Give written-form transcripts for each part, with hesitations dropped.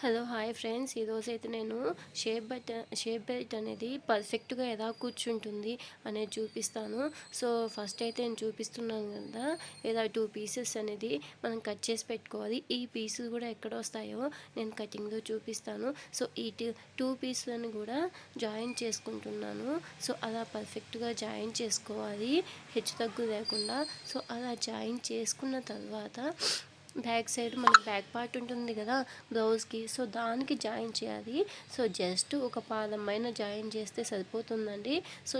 Hello hi friends, ఈరోజైతే నేను shape belt అనేది పర్ఫెక్ట్గా ఎలా కూర్చుంటుంది అనేది చూపిస్తాను. సో ఫస్ట్ అయితే నేను చూపిస్తున్నాను కదా, ఇలా 2 పీసెస్ అనేది మనం కట్ చేసి పెట్టుకోవాలి. ఈ పీసులు కూడా ఎక్కడ వస్తాయో నేను కటింగ్లో చూపిస్తాను. సో ఈ 2 పీసులను కూడా జాయిన్ చేసుకుంటున్నాను. సో అలా పర్ఫెక్ట్గా జాయిన్ చేసుకోవాలి, హెచ్చు తగ్గు లేకుండా. సో అలా జాయిన్ చేసుకున్న తర్వాత బ్యాక్ సైడ్ మనకి బ్యాక్ పార్ట్ ఉంటుంది కదా బ్లౌజ్కి, సో దానికి జాయిన్ చేయాలి. సో జస్ట్ ఒక పాదమైన జాయిన్ చేస్తే సరిపోతుందండి. సో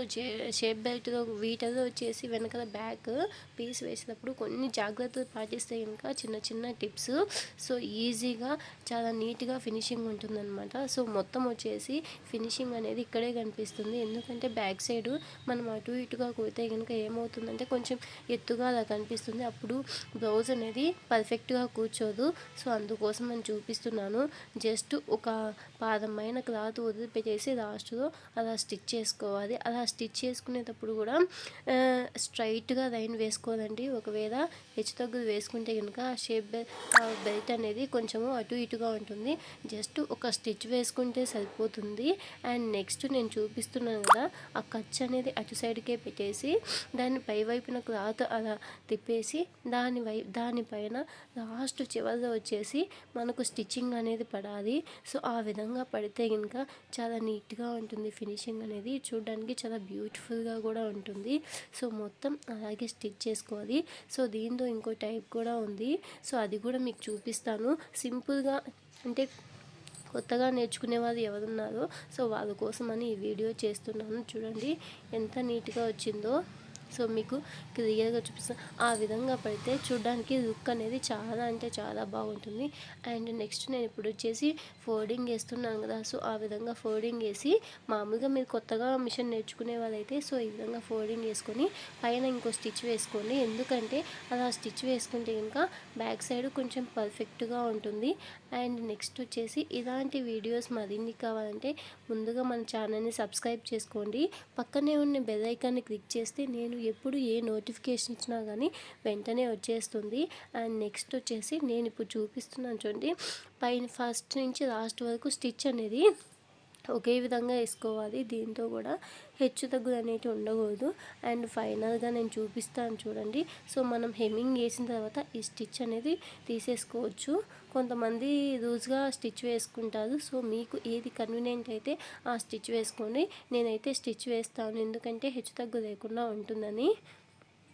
షేప్ బెల్ట్లో వీటిలో వచ్చేసి వెనకాల బ్యాక్ పీస్ వేసినప్పుడు కొన్ని జాగ్రత్తలు పాటిస్తే ఇంకా చిన్న చిన్న టిప్స్, సో ఈజీగా చాలా నీట్గా ఫినిషింగ్ ఉంటుందన్నమాట. సో మొత్తం వచ్చేసి ఫినిషింగ్ అనేది ఇక్కడే కనిపిస్తుంది. ఎందుకంటే బ్యాక్ సైడ్ మనం అటు ఇటుగా కుడితే కనుక ఏమవుతుందంటే కొంచెం ఎత్తుగా అలా కనిపిస్తుంది, అప్పుడు బ్లౌజ్ అనేది పర్ఫెక్ట్గా కూర్చోదు. సో అందుకోసం నేను చూపిస్తున్నాను. జస్ట్ ఒక పాదమైన క్లాత్ వదిలిపెట్టేసి లాస్ట్లో అలా స్టిచ్ చేసుకోవాలి. అలా స్టిచ్ చేసుకునేటప్పుడు కూడా స్ట్రైట్గా లైన్ వేసుకోవాలండి. ఒకవేళ హెచ్చుతగ్గులు వేసుకుంటే కనుక బెల్ట్ అనేది కొంచెము అటు ఇటుగా ఉంటుంది. జస్ట్ ఒక స్టిచ్ వేసుకుంటే సరిపోతుంది. అండ్ నెక్స్ట్ నేను చూపిస్తున్నాను కదా, ఆ ఖర్చు అనేది అటు సైడ్కే పెట్టేసి దాన్ని పై వైపున క్లాత్ అలా తిప్పేసి దానిపైన లాస్ట్ చివరిలో వచ్చేసి మనకు స్టిచ్చింగ్ అనేది పడాలి. సో ఆ విధంగా పడితే ఇంకా చాలా నీట్గా ఉంటుంది. ఫినిషింగ్ అనేది చూడడానికి చాలా బ్యూటిఫుల్గా కూడా ఉంటుంది. సో మొత్తం అలాగే స్టిచ్ చేసుకోవాలి. సో దీంతో ఇంకో టైప్ కూడా ఉంది. సో అది కూడా మీకు చూపిస్తాను. సింపుల్గా అంటే కొత్తగా నేర్చుకునే వాళ్ళు ఎవరున్నారో సో వాళ్ళ కోసమని ఈ వీడియో చేస్తున్నాను. చూడండి ఎంత నీట్గా వచ్చిందో. సో మీకు క్లియర్గా చూపిస్తాను. ఆ విధంగా పడితే చూడడానికి లుక్ అనేది చాలా అంటే చాలా బాగుంటుంది. అండ్ నెక్స్ట్ నేను ఇప్పుడు వచ్చేసి ఫోల్డింగ్ వేస్తున్నాను కదా, సో ఆ విధంగా ఫోల్డింగ్ వేసి మామూలుగా మీరు కొత్తగా మిషన్ నేర్చుకునే వాళ్ళైతే సో ఈ విధంగా ఫోల్డింగ్ వేసుకొని పైన ఇంకో స్టిచ్ వేసుకోండి. ఎందుకంటే అలా స్టిచ్ వేసుకుంటే ఇంకా బ్యాక్ సైడ్ కొంచెం పర్ఫెక్ట్గా ఉంటుంది. అండ్ నెక్స్ట్ వచ్చేసి ఇలాంటి వీడియోస్ మరిన్ని కావాలంటే ముందుగా మన ఛానల్ని సబ్స్క్రైబ్ చేసుకోండి. పక్కనే ఉన్న బెల్ ఐకాన్ని క్లిక్ చేస్తే నేను ఎప్పుడు ఏ నోటిఫికేషన్ ఇచ్చినా కానీ వెంటనే వచ్చేస్తుంది. అండ్ నెక్స్ట్ వచ్చేసి నేను ఇప్పుడు చూపిస్తున్నాను చూడండి, పైన ఫస్ట్ నుంచి లాస్ట్ వరకు స్టిచ్ అనేది ఒకే విధంగా వేసుకోవాలి. దీంతో కూడా హెచ్చు తగ్గులు అనేవి ఉండకూడదు. అండ్ ఫైనల్గా నేను చూపిస్తాను చూడండి. సో మనం హెమ్మింగ్ వేసిన తర్వాత ఈ స్టిచ్ అనేది తీసేసుకోవచ్చు. కొంతమంది లూజ్గా స్టిచ్ వేసుకుంటారు. సో మీకు ఏది కన్వీనియంట్ అయితే ఆ స్టిచ్ వేసుకోండి. నేనైతే స్టిచ్ వేస్తాను ఎందుకంటే హెచ్చు తగ్గు లేకుండా ఉంటుందని.